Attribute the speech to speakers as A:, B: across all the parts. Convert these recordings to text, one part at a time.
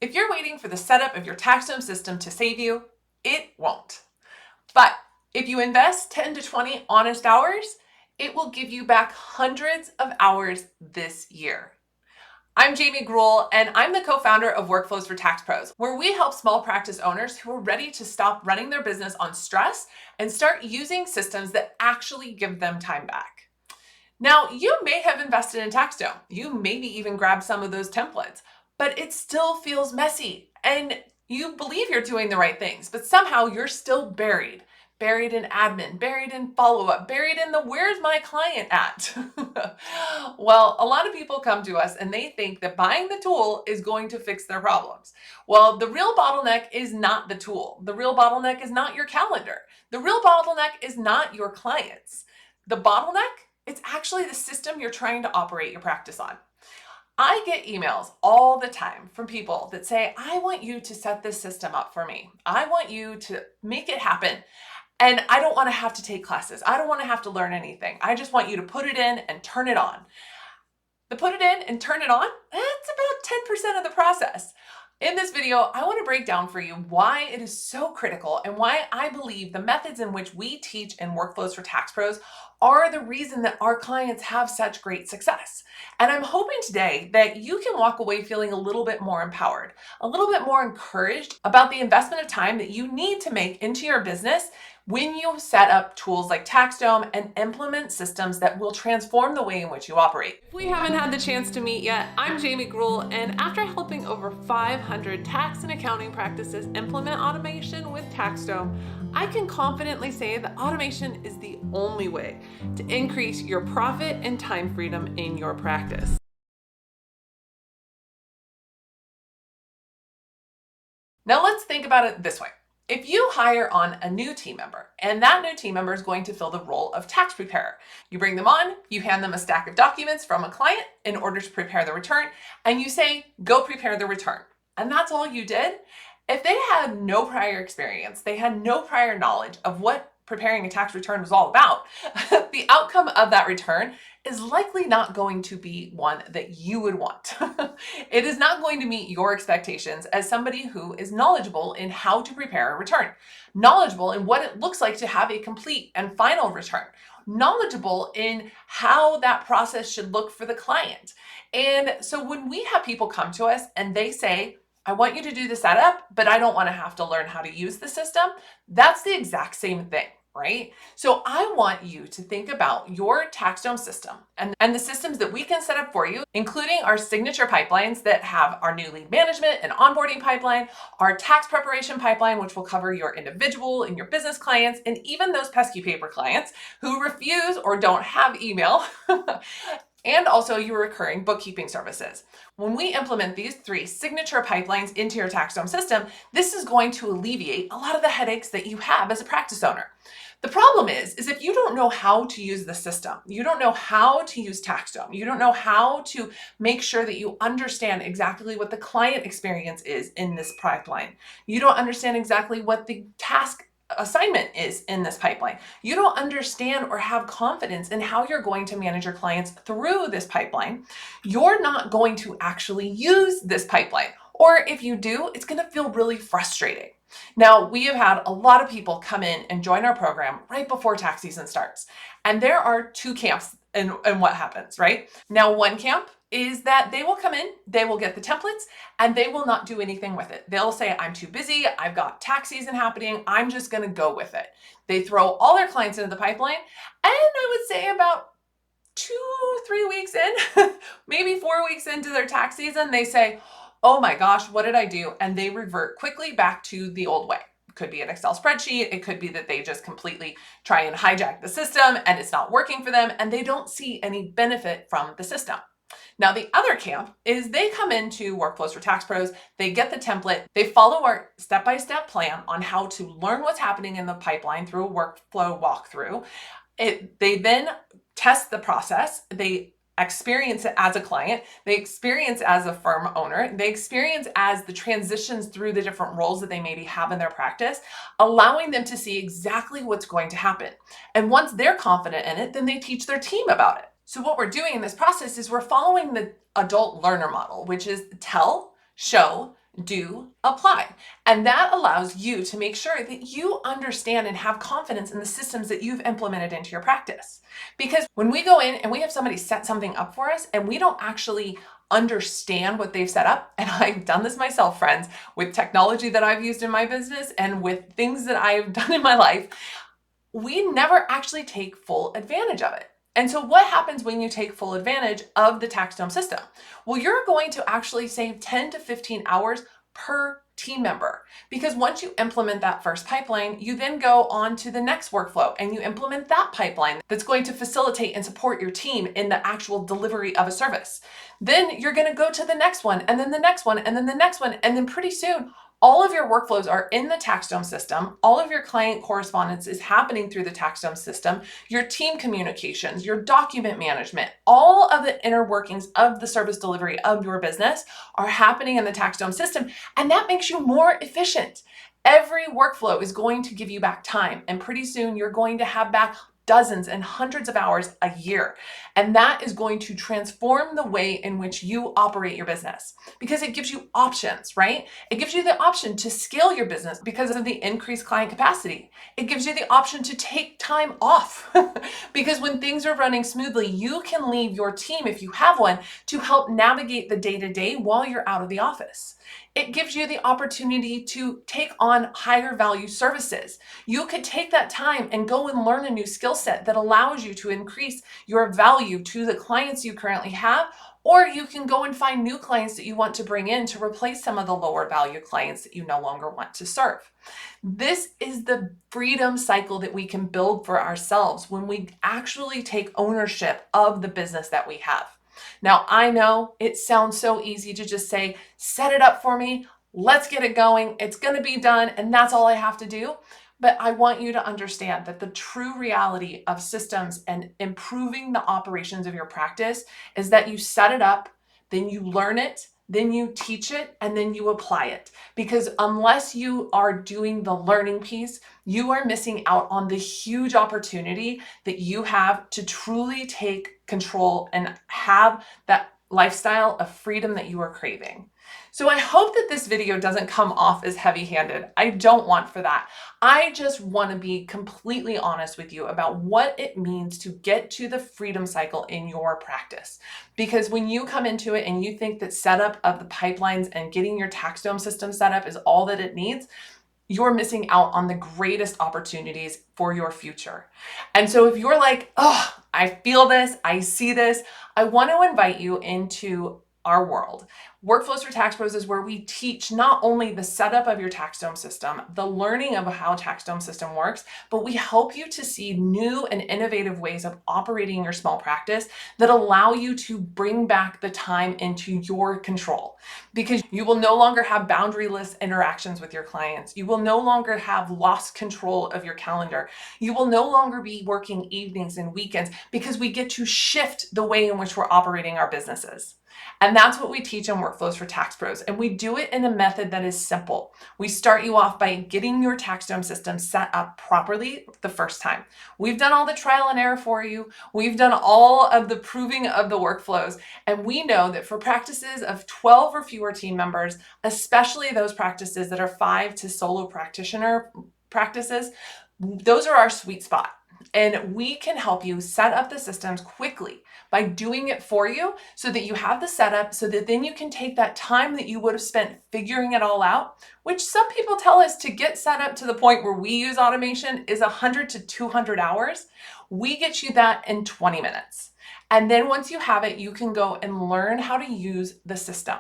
A: If you're waiting for the setup of your TaxDome system to save you, it won't. But if you invest 10 to 20 honest hours, it will give you back hundreds of hours this year. I'm Jamie Gruhl, and I'm the co-founder of Workflows for Tax Pros, where we help small practice owners who are ready to stop running their business on stress and start using systems that actually give them time back. Now, you may have invested in TaxDome. You maybe even grabbed some of those templates, but it still feels messy and you believe you're doing the right things, but somehow you're still buried in admin, buried in follow-up, buried in the where's my client at? Well, a lot of people come to us and they think that buying the tool is going to fix their problems. Well, the real bottleneck is not the tool. The real bottleneck is not your calendar. The real bottleneck is not your clients. The bottleneck, it's actually the system you're trying to operate your practice on. I get emails all the time from people that say, I want you to set this system up for me. I want you to make it happen. And I don't want to have to take classes. I don't want to have to learn anything. I just want you to put it in and turn it on. The put it in and turn it on, that's about 10% of the process. In this video, I want to break down for you why it is so critical and why I believe the methods in which we teach in Workflows for Tax Pros are the reason that our clients have such great success. And I'm hoping today that you can walk away feeling a little bit more empowered, a little bit more encouraged about the investment of time that you need to make into your business when you set up tools like TaxDome and implement systems that will transform the way in which you operate. If we haven't had the chance to meet yet, I'm Jamie Gruhl, and after helping over 500 tax and accounting practices implement automation with TaxDome, I can confidently say that automation is the only way to increase your profit and time freedom in your practice. Now let's think about it this way. If you hire on a new team member and that new team member is going to fill the role of tax preparer, you bring them on, you hand them a stack of documents from a client in order to prepare the return, and you say, go prepare the return. And that's all you did. If they had no prior experience, they had no prior knowledge of what preparing a tax return was all about, the outcome of that return is likely not going to be one that you would want. It is not going to meet your expectations as somebody who is knowledgeable in how to prepare a return, knowledgeable in what it looks like to have a complete and final return, knowledgeable in how that process should look for the client. And so when we have people come to us and they say, I want you to do the setup, but I don't want to have to learn how to use the system, that's the exact same thing, right? So I want you to think about your TaxDome system and the systems that we can set up for you, including our signature pipelines that have our new lead management and onboarding pipeline, our tax preparation pipeline, which will cover your individual and your business clients, and even those pesky paper clients who refuse or don't have email. And also your recurring bookkeeping services. When we implement these 3 signature pipelines into your TaxDome system, this is going to alleviate a lot of the headaches that you have as a practice owner. The problem is if you don't know how to use the system, you don't know how to use TaxDome, you don't know how to make sure that you understand exactly what the client experience is in this pipeline, you don't understand exactly what the task assignment is in this pipeline, you don't understand or have confidence in how you're going to manage your clients through this pipeline, you're not going to actually use this pipeline. Or if you do, it's going to feel really frustrating. Now, we have had a lot of people come in and join our program right before tax season starts. And there are 2 camps in what happens, right? Now, one camp is that they will come in, they will get the templates, and they will not do anything with it. They'll say, I'm too busy, I've got tax season happening, I'm just gonna go with it. They throw all their clients into the pipeline, and I would say about 2-3 weeks in, maybe 4 weeks into their tax season, they say, oh my gosh, what did I do? And they revert quickly back to the old way. It could be an Excel spreadsheet. It could be that they just completely try and hijack the system and it's not working for them and they don't see any benefit from the system. Now, the other camp is they come into Workflows for Tax Pros, they get the template, they follow our step-by-step plan on how to learn what's happening in the pipeline through a workflow walkthrough. They then test the process, they experience it as a client, they experience as a firm owner, they experience as the transitions through the different roles that they maybe have in their practice, allowing them to see exactly what's going to happen. And once they're confident in it, then they teach their team about it. So what we're doing in this process is we're following the adult learner model, which is tell, show, do, apply. And that allows you to make sure that you understand and have confidence in the systems that you've implemented into your practice. Because when we go in and we have somebody set something up for us and we don't actually understand what they've set up, and I've done this myself, friends, with technology that I've used in my business and with things that I've done in my life, we never actually take full advantage of it. And so what happens when you take full advantage of the TaxDome system? Well, you're going to actually save 10 to 15 hours per team member, because once you implement that first pipeline, you then go on to the next workflow and you implement that pipeline that's going to facilitate and support your team in the actual delivery of a service. Then you're going to go to the next one, and then the next one, and then the next one, and then pretty soon all of your workflows are in the TaxDome system. All of your client correspondence is happening through the TaxDome system. Your team communications, your document management, all of the inner workings of the service delivery of your business are happening in the TaxDome system. And that makes you more efficient. Every workflow is going to give you back time. And pretty soon you're going to have back dozens and hundreds of hours a year. And that is going to transform the way in which you operate your business, because it gives you options, right? It gives you the option to scale your business because of the increased client capacity. It gives you the option to take time off because when things are running smoothly, you can leave your team, if you have one, to help navigate the day-to-day while you're out of the office. It gives you the opportunity to take on higher value services. You could take that time and go and learn a new skill set that allows you to increase your value to the clients you currently have, or you can go and find new clients that you want to bring in to replace some of the lower value clients that you no longer want to serve. This is the freedom cycle that we can build for ourselves when we actually take ownership of the business that we have. Now, I know it sounds so easy to just say, set it up for me, let's get it going, it's going to be done, and that's all I have to do. But I want you to understand that the true reality of systems and improving the operations of your practice is that you set it up, then you learn it, then you teach it, and then you apply it. Because unless you are doing the learning piece, you are missing out on the huge opportunity that you have to truly take control and have that lifestyle of freedom that you are craving. So I hope that this video doesn't come off as heavy-handed. I don't want for that. I just want to be completely honest with you about what it means to get to the freedom cycle in your practice. Because when you come into it and you think that setup of the pipelines and getting your TaxDome system set up is all that it needs, you're missing out on the greatest opportunities for your future. And so if you're like, oh, I feel this, I see this, I want to invite you into our world. Workflows for Tax Pros is where we teach not only the setup of your TaxDome system, the learning of how TaxDome system works, but we help you to see new and innovative ways of operating your small practice that allow you to bring back the time into your control. Because you will no longer have boundaryless interactions with your clients. You will no longer have lost control of your calendar. You will no longer be working evenings and weekends because we get to shift the way in which we're operating our businesses. And that's what we teach in Workflows for Tax Pros. And we do it in a method that is simple. We start you off by getting your TaxDome system set up properly the first time. We've done all the trial and error for you. We've done all of the proving of the workflows. And we know that for practices of 12 or fewer team members, especially those practices that are 5 to solo practitioner practices, those are our sweet spot. And we can help you set up the systems quickly by doing it for you so that you have the setup so that then you can take that time that you would have spent figuring it all out, which some people tell us to get set up to the point where we use automation is 100 to 200 hours. We get you that in 20 minutes. And then once you have it, you can go and learn how to use the system.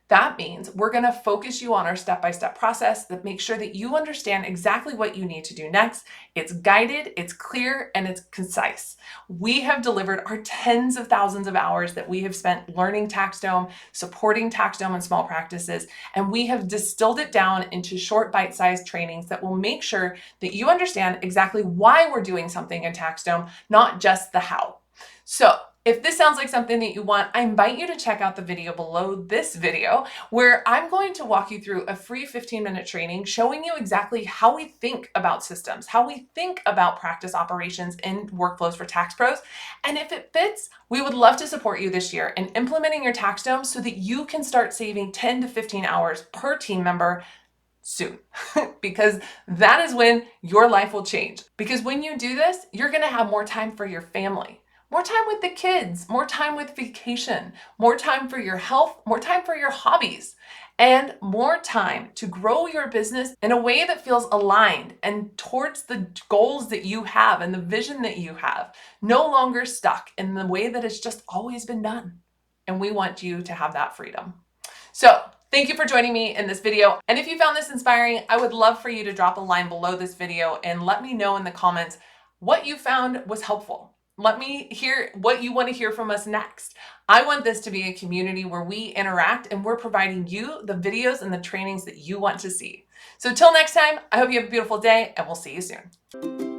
A: That means we're going to focus you on our step-by-step process that makes sure that you understand exactly what you need to do next. It's guided, it's clear, and it's concise. We have delivered our tens of thousands of hours that we have spent learning TaxDome, supporting TaxDome in small practices, and we have distilled it down into short bite-sized trainings that will make sure that you understand exactly why we're doing something in TaxDome, not just the how. So If this sounds like something that you want, I invite you to check out the video below this video where I'm going to walk you through a free 15-minute training showing you exactly how we think about systems, how we think about practice operations and workflows for tax pros. And if it fits, we would love to support you this year in implementing your tax dome so that you can start saving 10 to 15 hours per team member soon, because that is when your life will change. Because when you do this, you're going to have more time for your family, more time with the kids, more time with vacation, more time for your health, more time for your hobbies, and more time to grow your business in a way that feels aligned and towards the goals that you have and the vision that you have, no longer stuck in the way that it's just always been done. And we want you to have that freedom. So thank you for joining me in this video. And if you found this inspiring, I would love for you to drop a line below this video and let me know in the comments what you found was helpful. Let me hear what you want to hear from us next. I want this to be a community where we interact and we're providing you the videos and the trainings that you want to see. So till next time, I hope you have a beautiful day and we'll see you soon.